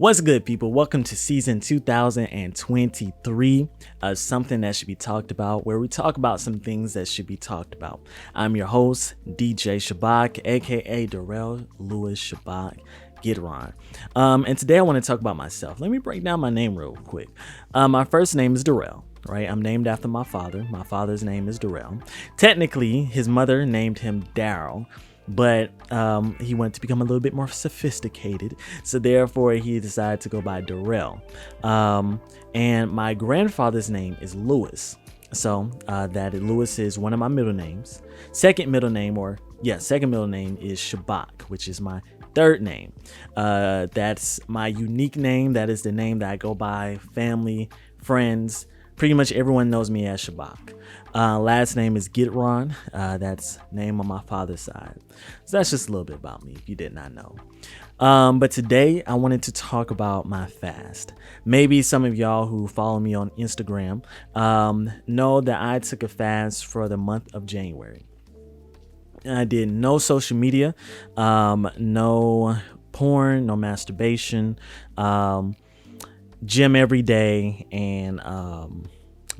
What's good, people? Welcome to season 2023 of Something That Should Be Talked About, where we talk about some things that should be talked about. I'm your host, DJ Shabak, aka Darrell Lewis Shabak. Get Ron. And today I want to talk about myself. Let me break down my name real quick. My first name is Darrell, right? I'm named after my father. My father's name is Darrell. Technically, his mother named him Daryl, but he wanted to become a little bit more sophisticated, so therefore he decided to go by Darrell. And my grandfather's name is Lewis, so that Lewis is one of my middle names. Second middle name is Shabak, which is my third name. That's my unique name. That is the name that I go by. Family, friends, pretty much everyone knows me as Shabak. Last name is Gitron. That's name on my father's side. So that's just a little bit about me if you did not know. But today I wanted to talk about my fast. Maybe some of y'all who follow me on Instagram know that I took a fast for the month of January. I did no social media, no porn, no masturbation, gym every day, and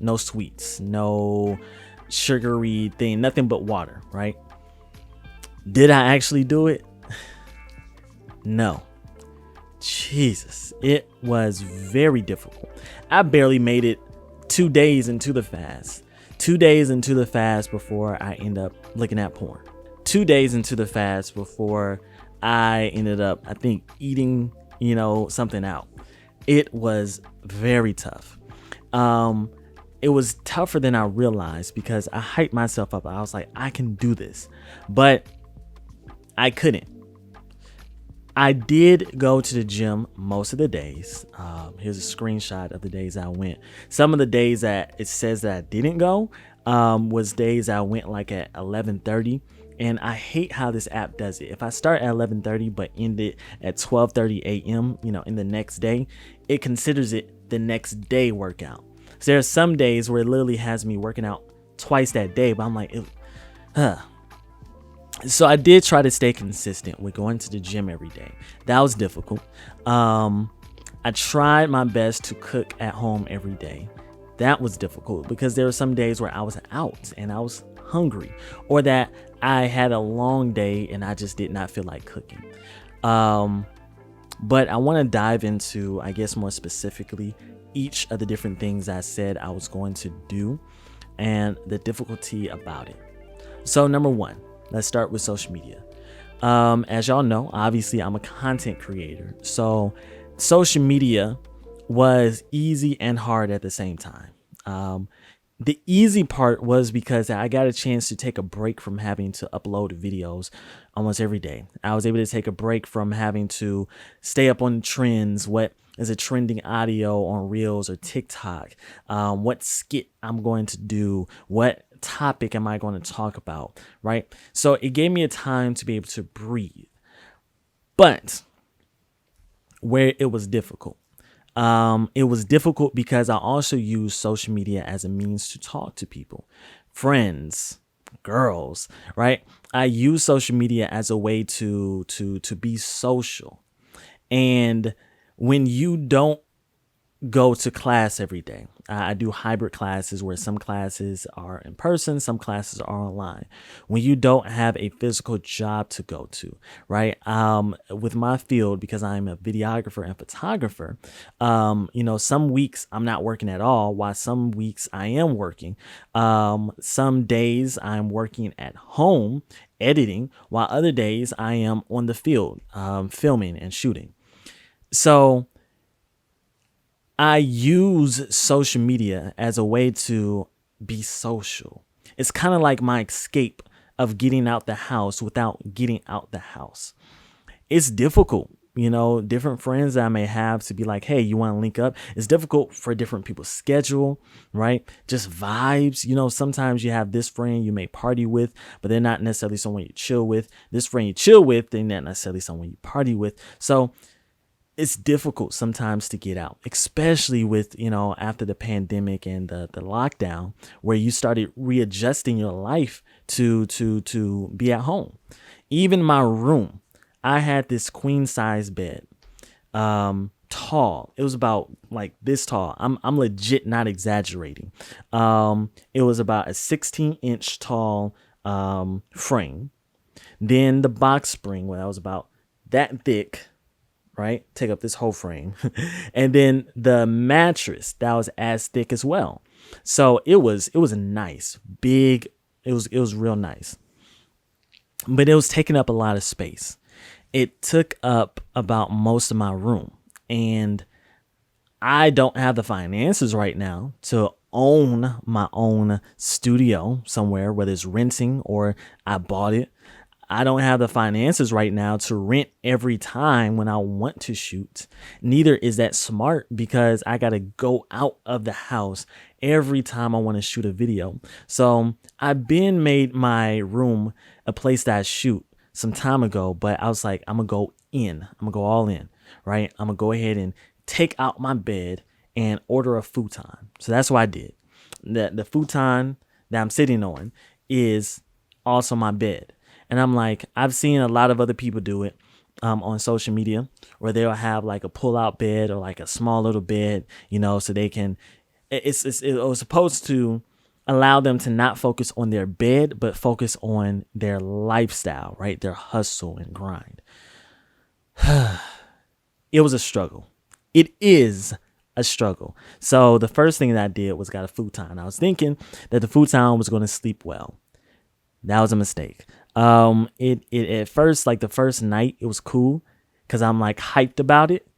no sweets, no sugary thing, nothing but water, right? Did I actually do it? No. Jesus, it was very difficult. I barely made it 2 days into the fast. 2 days into the fast before I end up looking at porn. 2 days into the fast before I ended up, I think, eating, something out. It was very tough. It was tougher than I realized because I hyped myself up. I was like, I can do this, but I couldn't. I did go to the gym most of the days. Here's a screenshot of the days I went. Some of the days that it says that I didn't go was days I went like at 11:30. And I hate how this app does it. If I start at 11:30 but end it at 12:30 a.m., in the next day, it considers it the next day workout. So there are some days where it literally has me working out twice that day, but I'm like, So I did try to stay consistent with going to the gym every day. That was difficult. I tried my best to cook at home every day. That was difficult because there were some days where I was out and I was hungry, or that I had a long day and I just did not feel like cooking. But I want to dive into, I guess more specifically, each of the different things I said I was going to do and the difficulty about it. So number one, let's start with social media. As y'all know, obviously I'm a content creator. So social media was easy and hard at the same time. The easy part was because I got a chance to take a break from having to upload videos almost every day. I was able to take a break from having to stay up on trends, what is a trending audio on Reels or TikTok, what skit I'm going to do, what topic am I going to talk about, right? So it gave me a time to be able to breathe. But where it was difficult, because I also use social media as a means to talk to people, friends, girls, right? I use social media as a way to be social. And when you don't go to class every day, I do hybrid classes where some classes are in person, some classes are online. When you don't have a physical job to go to, right? With my field, because I'm a videographer and photographer, some weeks I'm not working at all, while some weeks I am working. Some days I'm working at home editing, while other days I am on the field, filming and shooting. So I use social media as a way to be social. It's kind of like my escape of getting out the house without getting out the house. It's difficult, different friends that I may have to be like, hey, you want to link up? It's difficult for different people's schedule, right? Just vibes. Sometimes you have this friend you may party with, but they're not necessarily someone you chill with. This friend you chill with, they're not necessarily someone you party with. So it's difficult sometimes to get out, especially with, after the pandemic and the lockdown, where you started readjusting your life to be at home. Even my room, I had this queen size bed. tall. It was about like this tall. I'm legit not exaggerating. It was about a 16-inch tall frame. Then the box spring, well, that was about that thick, right? Take up this whole frame. And then the mattress that was as thick as well. So it was nice, big. It was real nice. But it was taking up a lot of space. It took up about most of my room. And I don't have the finances right now to own my own studio somewhere, whether it's renting or I bought it. I don't have the finances right now to rent every time when I want to shoot. Neither is that smart because I got to go out of the house every time I want to shoot a video. So I've been made my room a place that I shoot some time ago, but I was like, I'm going to go in. I'm going to go all in, right? I'm going to go ahead and take out my bed and order a futon. So that's what I did. The futon that I'm sitting on is also my bed. And I'm like, I've seen a lot of other people do it on social media where they'll have like a pull out bed or like a small little bed, you know, so they can, it was supposed to allow them to not focus on their bed, but focus on their lifestyle, right? Their hustle and grind. It was a struggle. It is a struggle. So the first thing that I did was got a futon. I was thinking that the futon was going to sleep well. That was a mistake. It at first, like the first night, it was cool because I'm like hyped about it.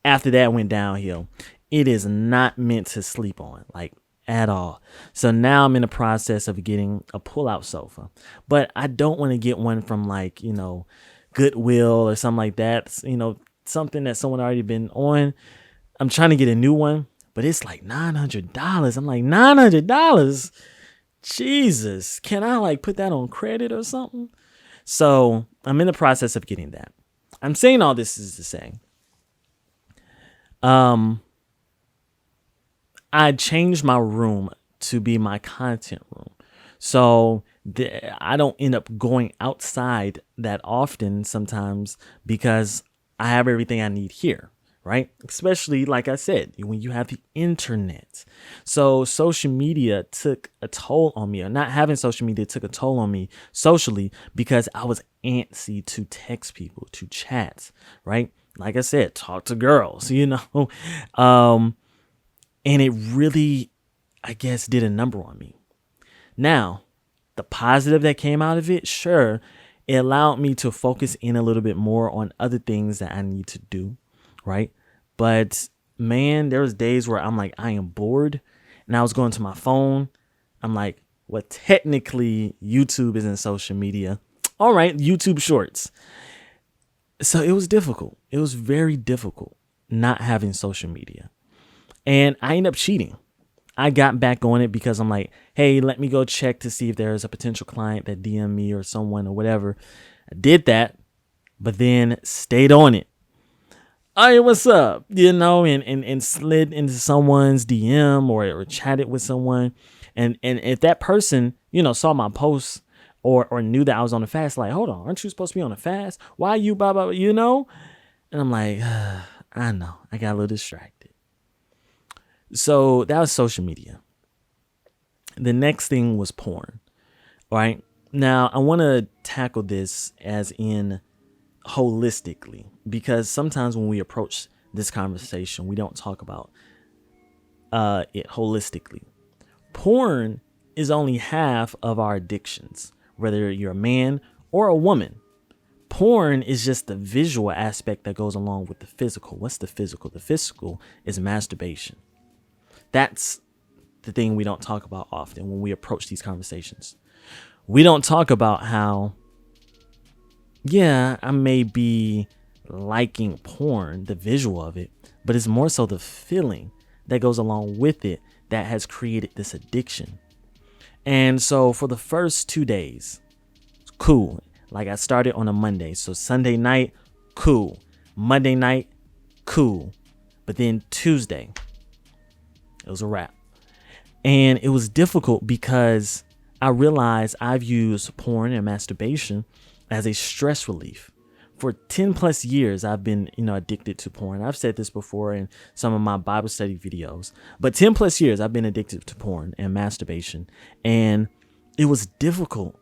After that went downhill. It is not meant to sleep on, like at all. So now I'm in the process of getting a pull-out sofa, but I don't want to get one from like, you know, Goodwill or something like that. You know, something that someone already been on. I'm trying to get a new one, but it's like $900. I'm like, $900? Jesus, can I like put that on credit or something? So I'm in the process of getting that. I'm saying all this is to say, I changed my room to be my content room. So I don't end up going outside that often sometimes because I have everything I need here. Right? Especially, like I said, when you have the internet. So social media took a toll on me, or not having social media took a toll on me socially because I was antsy to text people, to chat, right? Like I said, talk to girls, you know? And it really, I guess, did a number on me. Now, the positive that came out of it, sure, it allowed me to focus in a little bit more on other things that I need to do. Right. But man, there was days where I'm like, I am bored. And I was going to my phone. I'm like, well, technically YouTube isn't social media. All right. YouTube shorts. So it was difficult. It was very difficult not having social media. And I ended up cheating. I got back on it because I'm like, hey, let me go check to see if there's a potential client that DM me or someone or whatever. I did that, but then stayed on it. Hey, what's up? You know, and slid into someone's DM or chatted with someone. And if that person, you know, saw my post or knew that I was on a fast, like, hold on, aren't you supposed to be on a fast? Why are you, blah, blah, you know? And I'm like, I know, I got a little distracted. So that was social media. The next thing was porn, right? Now, I want to tackle this as in holistically, because sometimes when we approach this conversation, we don't talk about it holistically. Porn is only half of our addictions, whether you're a man or a woman. Porn is just the visual aspect that goes along with the physical. What's the physical? The physical is masturbation. That's the thing we don't talk about often when we approach these conversations. We don't talk about how, yeah, I may be liking porn, the visual of it, but it's more so the feeling that goes along with it that has created this addiction. And so for the first 2 days, cool. Like I started on a Monday. So Sunday night, cool. Monday night, cool. But then Tuesday, it was a wrap. And it was difficult because I realized I've used porn and masturbation as a stress relief For 10 plus years, I've been, addicted to porn. I've said this before in some of my Bible study videos, but 10 plus years, I've been addicted to porn and masturbation. And it was difficult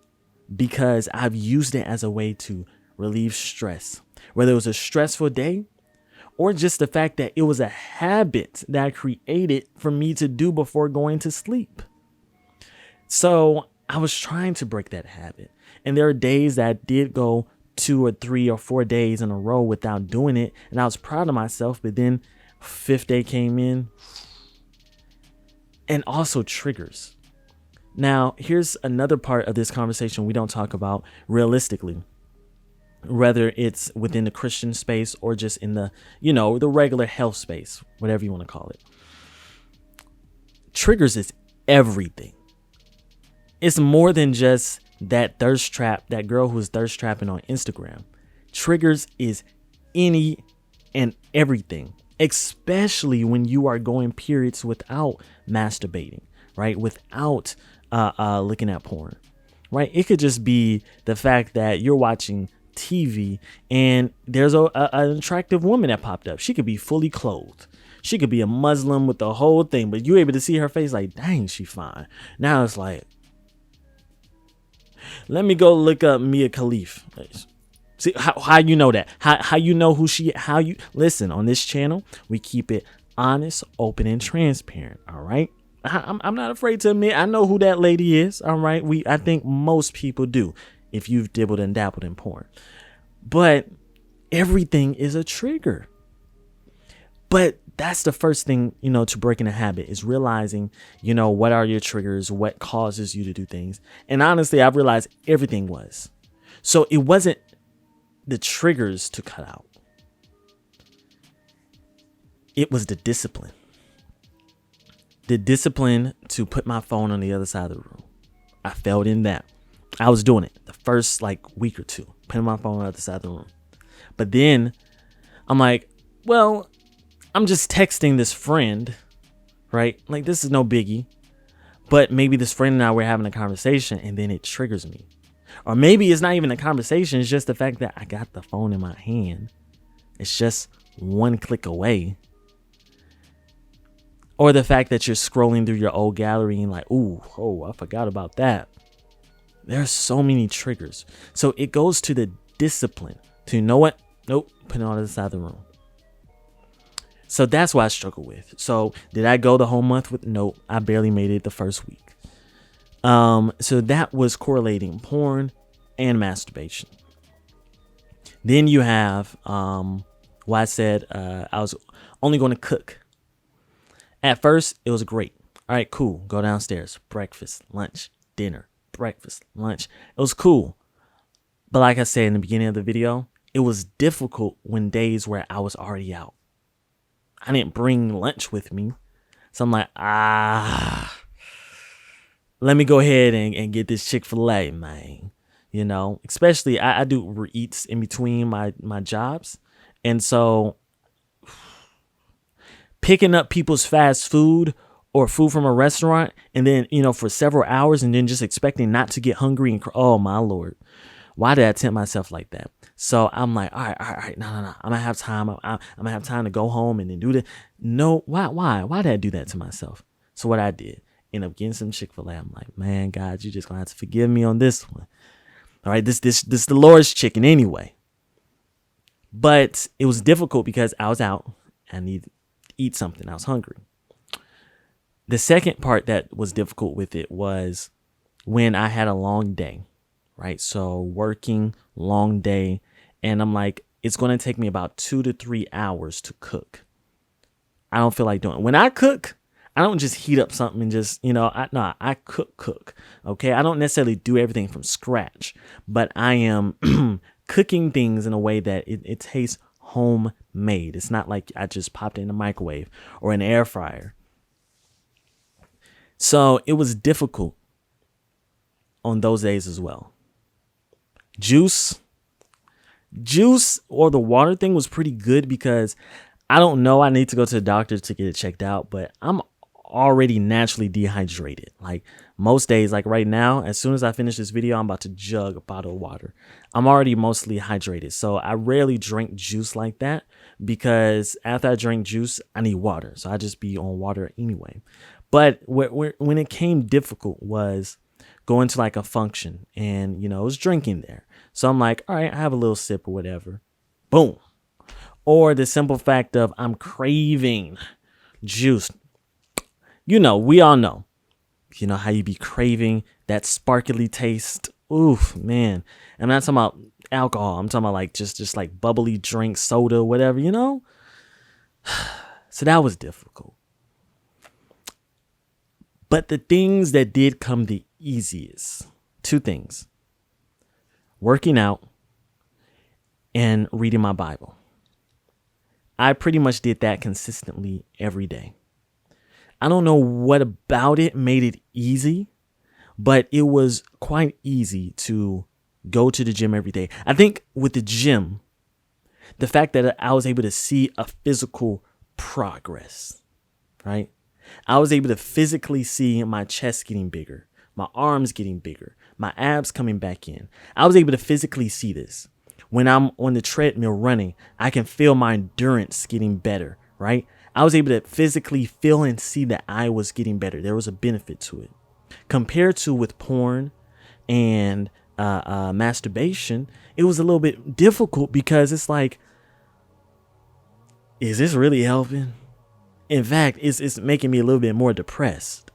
because I've used it as a way to relieve stress, whether it was a stressful day or just the fact that it was a habit that I created for me to do before going to sleep. So I was trying to break that habit. And there are days that I did go 2 or 3 or 4 days in a row without doing it. And I was proud of myself. But then 5th day came in, and also triggers. Now, here's another part of this conversation we don't talk about realistically, whether it's within the Christian space or just in the, the regular health space, whatever you want to call it. Triggers is everything. It's more than just that thirst trap, that girl who's thirst trapping on Instagram. Triggers is any and everything, especially when you are going periods without masturbating, right? Without looking at porn, right? It could just be the fact that you're watching TV and there's an attractive woman that popped up. She could be fully clothed. She could be a Muslim with the whole thing, but you're able to see her face like, dang, she fine. Now it's like, let me go look up Mia Khalifa. See how you know that? How you know who she? How you listen on this channel? We keep it honest, open, and transparent. All right. I'm not afraid to admit I know who that lady is. All right. I think most people do if you've dibbled and dabbled in porn. But everything is a trigger. But that's the first thing, to breaking a habit is realizing, what are your triggers, what causes you to do things. And honestly, I've realized everything was. So it wasn't the triggers to cut out. It was the discipline. The discipline to put my phone on the other side of the room. I felt in that. I was doing it the first week or two, putting my phone on the other side of the room. But then I'm like, well, I'm just texting this friend, right? Like, this is no biggie. But maybe this friend and I were having a conversation and then it triggers me. Or maybe it's not even a conversation. It's just the fact that I got the phone in my hand. It's just one click away. Or the fact that you're scrolling through your old gallery and like, I forgot about that. There's so many triggers. So it goes to the discipline to know what? Nope, put it on the other side of the room. So that's what I struggle with. So did I go the whole month with? Nope, I barely made it the first week. So that was correlating porn and masturbation. Then you have what I said, I was only going to cook. At first, it was great. All right, cool. Go downstairs. Breakfast, lunch, dinner, breakfast, lunch. It was cool. But like I said in the beginning of the video, it was difficult when days where I was already out. I didn't bring lunch with me. So I'm like, let me go ahead and get this Chick-fil-A, man. Especially I do Uber Eats in between my jobs. And so picking up people's fast food or food from a restaurant and then, for several hours and then just expecting not to get hungry oh my Lord. Why did I tempt myself like that? So I'm like, all right. No. I'm gonna have time. I'm gonna have time to go home and then do this. No, why did I do that to myself? So what I did, end up getting some Chick-fil-A. I'm like, man, God, you're just gonna have to forgive me on this one. All right, this the Lord's chicken anyway. But it was difficult because I was out. I needed to eat something. I was hungry. The second part that was difficult with it was when I had a long day. Right. So working long day. And I'm like, it's going to take me about 2 to 3 hours to cook. I don't feel like doing it. When I cook, I don't just heat up something and just, I cook. OK, I don't necessarily do everything from scratch, but I am cooking things in a way that it tastes homemade. It's not like I just popped it in the microwave or an air fryer. So it was difficult on those days as well. Juice or the water thing was pretty good because I don't know. I need to go to the doctor to get it checked out, but I'm already naturally dehydrated. Like most days, like right now, as soon as I finish this video, I'm about to jug a bottle of water. I'm already mostly hydrated. So I rarely drink juice like that because after I drink juice, I need water. So I just be on water anyway. But when it came difficult was going to like a function and, you know, I was drinking there. So I'm like, all right, I have a little sip or whatever. Boom. Or the simple fact of I'm craving juice. You know, we all know, you know, how you be craving that sparkly taste. Oof, man. I'm not talking about alcohol. I'm talking about like just like bubbly drink, soda, whatever, you know. So that was difficult. But the things that did come the easiest, two things: working out and reading my Bible. I pretty much did that consistently every day. I don't know what about it made it easy, but it was quite easy to go to the gym every day. I think with the gym, the fact that I was able to see a physical progress, right? I was able to physically see my chest getting bigger, my arms getting bigger, my abs coming back in. I was able to physically see this. When I'm on the treadmill running, I can feel my endurance getting better, right? I was able to physically feel and see that I was getting better. There was a benefit to it. Compared to with porn and masturbation, it was a little bit difficult because it's like, is this really helping? In fact, it's making me a little bit more depressed.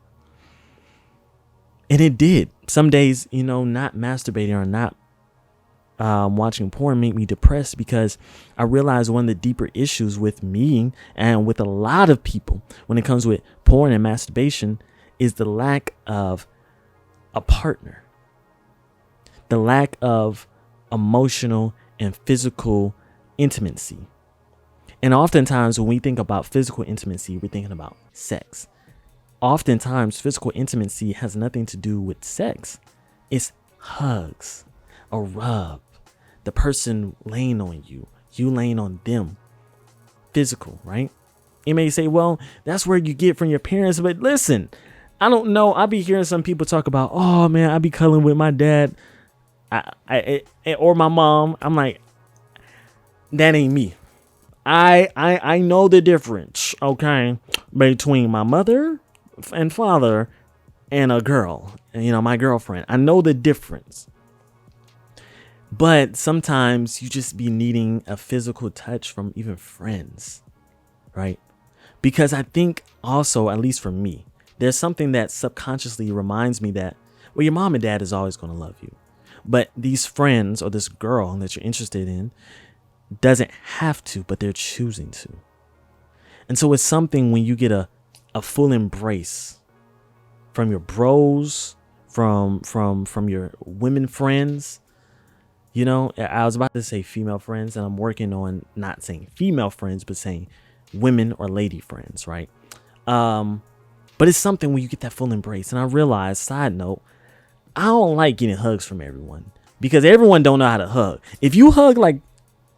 And it did. Some days, you know, not masturbating or not watching porn made me depressed because I realized one of the deeper issues with me and with a lot of people when it comes with porn and masturbation is the lack of a partner, the lack of emotional and physical intimacy. And oftentimes when we think about physical intimacy, we're thinking about sex. Oftentimes physical intimacy has nothing to do with sex. It's hugs, a rub, the person laying on you, you laying on them. Physical, right? You may say, well, that's where you get from your parents. But listen, I don't know. I be hearing some people talk about, oh man, I be cuddling with my dad or my mom. I'm like, that ain't me. I know the difference, okay, between my mother and father and a girl, and, you know, my girlfriend. I know the difference. But sometimes you just be needing a physical touch from even friends, right? Because I think also, at least for me, there's something that subconsciously reminds me that, well, your mom and dad is always going to love you. But these friends or this girl that you're interested in doesn't have to, but they're choosing to. And so it's something when you get a full embrace from your bros, from your women friends. You know, I was about to say female friends, and I'm working on not saying female friends, but saying women or lady friends, right? But it's something when you get that full embrace. And I realized, side note, I don't like getting hugs from everyone because everyone don't know how to hug. If you hug like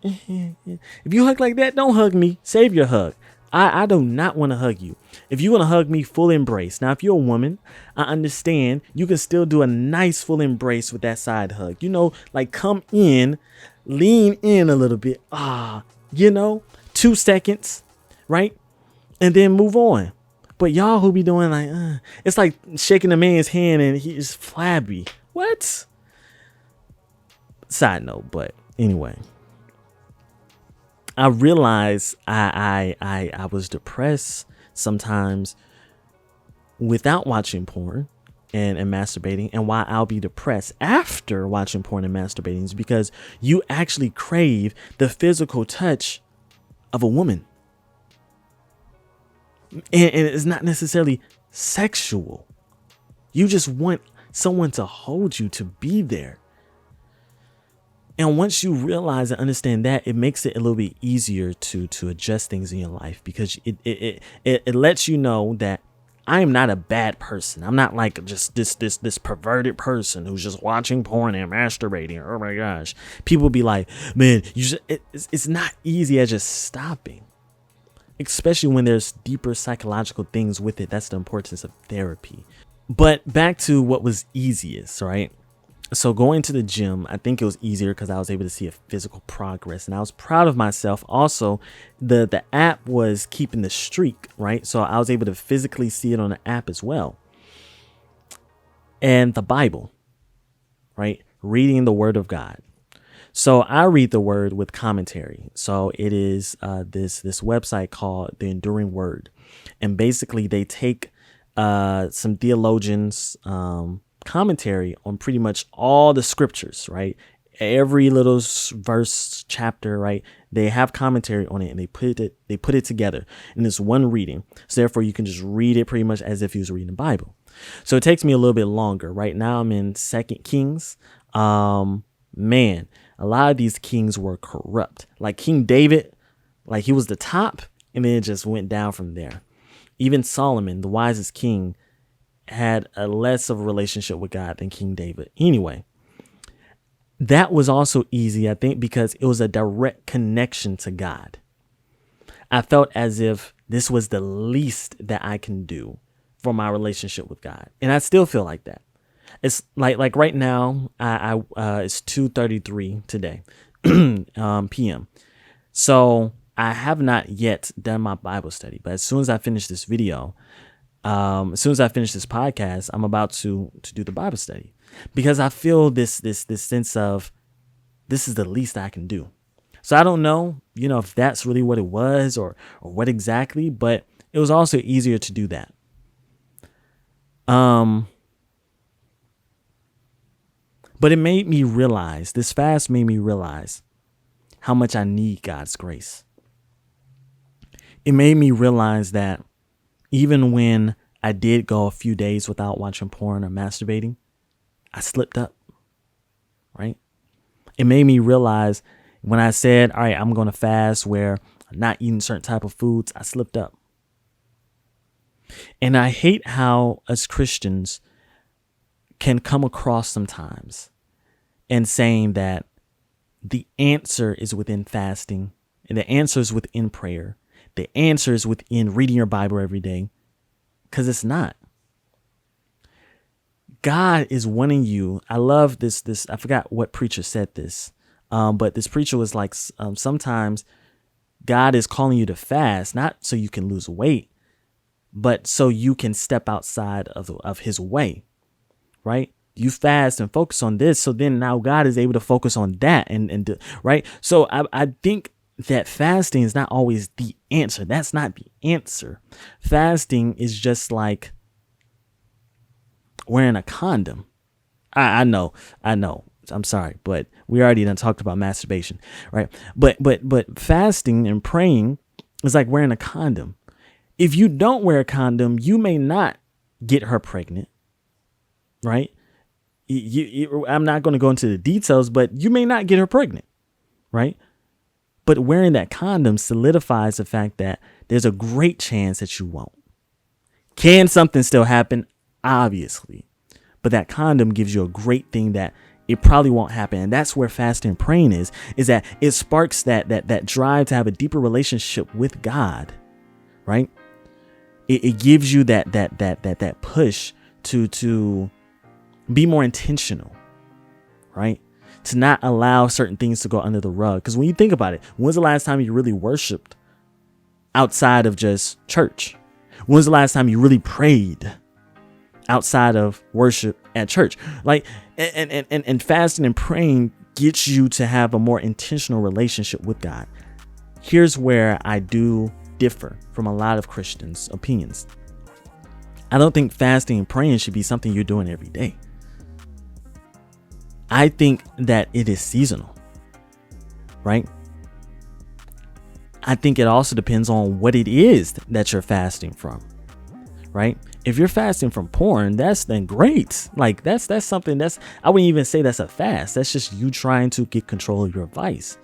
that, don't hug me. Save your hug. I do not want to hug you. If you want to hug me, full embrace. Now, if you're a woman, I understand you can still do a nice full embrace with that side hug. You know, like come in, lean in a little bit. You know, 2 seconds, right? And then move on. But y'all who be doing like, it's like shaking a man's hand and he's flabby. What? Side note, but anyway. I realized I was depressed sometimes without watching porn and masturbating, and why I'll be depressed after watching porn and masturbating is because you actually crave the physical touch of a woman. And it's not necessarily sexual. You just want someone to hold you, to be there. And once you realize and understand that, it makes it a little bit easier to adjust things in your life, because it lets you know that I am not a bad person. I'm not like just this perverted person who's just watching porn and masturbating. Oh my gosh. People be like, man, it's not easy as just stopping. especially when there's deeper psychological things with it. That's the importance of therapy. But back to what was easiest, right? So going to the gym, I think it was easier because I was able to see a physical progress, and I was proud of myself. Also, the app was keeping the streak, right? So I was able to physically see it on the app as well. And the Bible, right? Reading the Word of God. So I read the Word with commentary. So it is this website called The Enduring Word, and basically they take some theologians' commentary on pretty much all the scriptures, right? Every little verse, chapter, right? They have commentary on it, and they put it together in this one reading. So therefore, you can just read it pretty much as if you was reading the Bible. So it takes me a little bit longer. Right now, I'm in 2 Kings. Man, a lot of these kings were corrupt. Like King David, like he was the top, and then it just went down from there. Even Solomon, the wisest king, had a less of a relationship with God than King David. Anyway, that was also easy, I think, because it was a direct connection to God. I felt as if this was the least that I can do for my relationship with God. And I still feel like that. It's like right now, it's 2:33 today, p.m. So I have not yet done my Bible study, but as soon as I finish this video, as soon as I finish this podcast, I'm about to do the Bible study, because I feel this sense of this is the least I can do. So I don't know, if that's really what it was or what exactly, but it was also easier to do that. But it made me realize, this fast made me realize how much I need God's grace. It made me realize that even when I did go a few days without watching porn or masturbating, I slipped up, right? It made me realize when I said, all right, I'm going to fast where I'm not eating certain type of foods, I slipped up. And I hate how us Christians can come across sometimes and saying that the answer is within fasting, and the answer is within prayer. The answer is within reading your Bible every day, because it's not. God is wanting you. I love this. I forgot what preacher said this, but this preacher was like, sometimes God is calling you to fast, not so you can lose weight, but so you can step outside of his way, right? You fast and focus on this. So then now God is able to focus on that right. So I think that fasting is not always the answer. That's not the answer. Fasting is just like wearing a condom. I know. I'm sorry, but we already done talked about masturbation, right? But fasting and praying is like wearing a condom. If you don't wear a condom, you may not get her pregnant, right? I'm not going to go into the details, but you may not get her pregnant, right? But wearing that condom solidifies the fact that there's a great chance that you won't. Can something still happen? Obviously. But that condom gives you a great thing that it probably won't happen. And that's where fasting and praying is that it sparks that drive to have a deeper relationship with God, right? It gives you that push to be more intentional, right? To not allow certain things to go under the rug. Because when you think about it, when's the last time you really worshiped outside of just church? When's the last time you really prayed outside of worship at church? Like, and fasting and praying gets you to have a more intentional relationship with God. Here's where I do differ from a lot of Christians' opinions. I don't think fasting and praying should be something you're doing every day. I think that it is seasonal, right? I think it also depends on what it is that you're fasting from, right? If you're fasting from porn, that's then great. Like that's something I wouldn't even say that's a fast. That's just you trying to get control of your vice.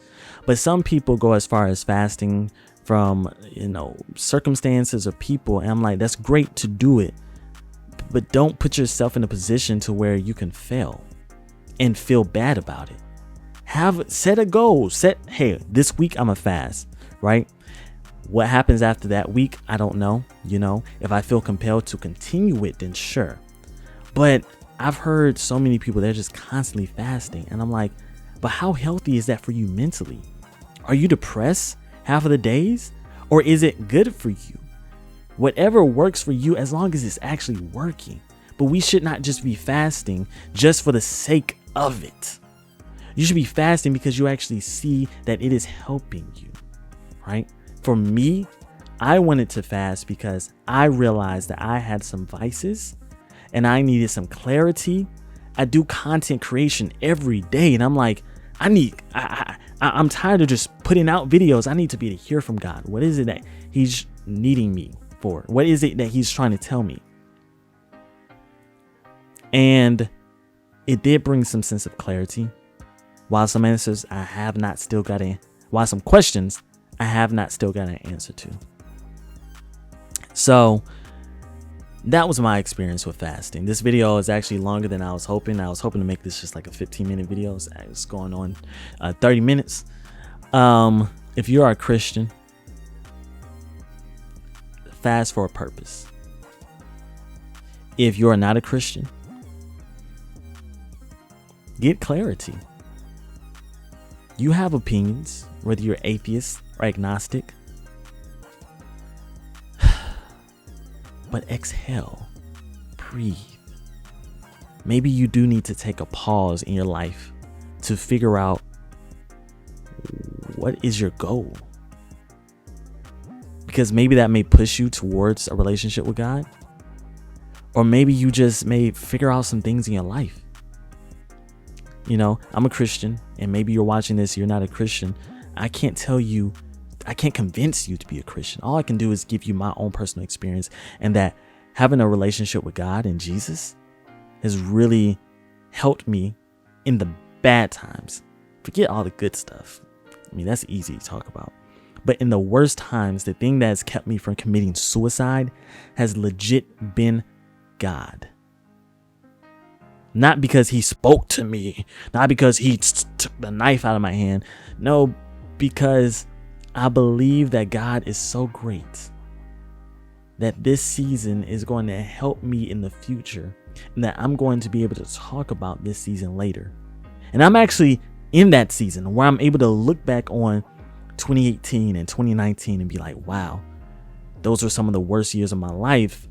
But some people go as far as fasting from, circumstances or people. And I'm like, that's great to do it, but don't put yourself in a position to where you can fail and feel bad about it. Set a goal. Hey, this week I'm a fast, right? What happens after that week, I don't know. If I feel compelled to continue it, then sure. But I've heard so many people, they're just constantly fasting. And I'm like, but how healthy is that for you mentally? Are you depressed half of the days? Or is it good for you? Whatever works for you, as long as it's actually working. But we should not just be fasting just for the sake of it. You should be fasting because you actually see that it is helping you, right? For me, I wanted to fast because I realized that I had some vices and I needed some clarity. I do content creation every day and I'm like, I'm tired of just putting out videos. I need to be able to hear from God. What is it that he's needing me for? What is it that he's trying to tell me? And it did bring some sense of clarity. While some answers I have not still got while some questions I have not still got an answer to. So that was my experience with fasting. This video is actually longer than I was hoping. I was hoping to make this just like a 15-minute video. It's going on 30 minutes. If you are a Christian, fast for a purpose. If you are not a Christian, get clarity. You have opinions, whether you're atheist or agnostic. But exhale, breathe. Maybe you do need to take a pause in your life to figure out what is your goal. Because maybe that may push you towards a relationship with God. Or maybe you just may figure out some things in your life. I'm a Christian, and maybe you're watching this, you're not a Christian. I can't convince you to be a Christian. All I can do is give you my own personal experience, and that having a relationship with God and Jesus has really helped me in the bad times. Forget all the good stuff. That's easy to talk about. But in the worst times, the thing that has kept me from committing suicide has legit been God. Not because he spoke to me, not because he took the knife out of my hand. No, because I believe that God is so great that this season is going to help me in the future, and that I'm going to be able to talk about this season later. And I'm actually in that season where I'm able to look back on 2018 and 2019 and be like, wow, those were some of the worst years of my life,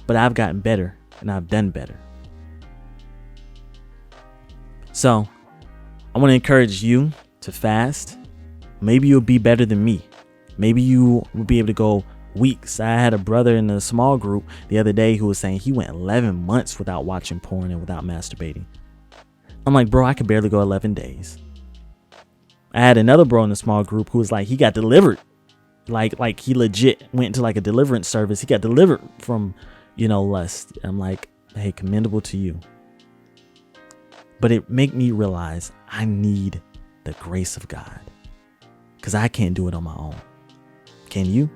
but I've gotten better and I've done better. So I want to encourage you to fast. Maybe you'll be better than me. Maybe you will be able to go weeks. I had a brother in a small group the other day who was saying he went 11 months without watching porn and without masturbating. I'm like, bro, I could barely go 11 days. I had another bro in a small group who was like, he got delivered. Like he legit went into like a deliverance service. He got delivered from, lust. I'm like, hey, commendable to you. But it made me realize I need the grace of God, because I can't do it on my own. Can you?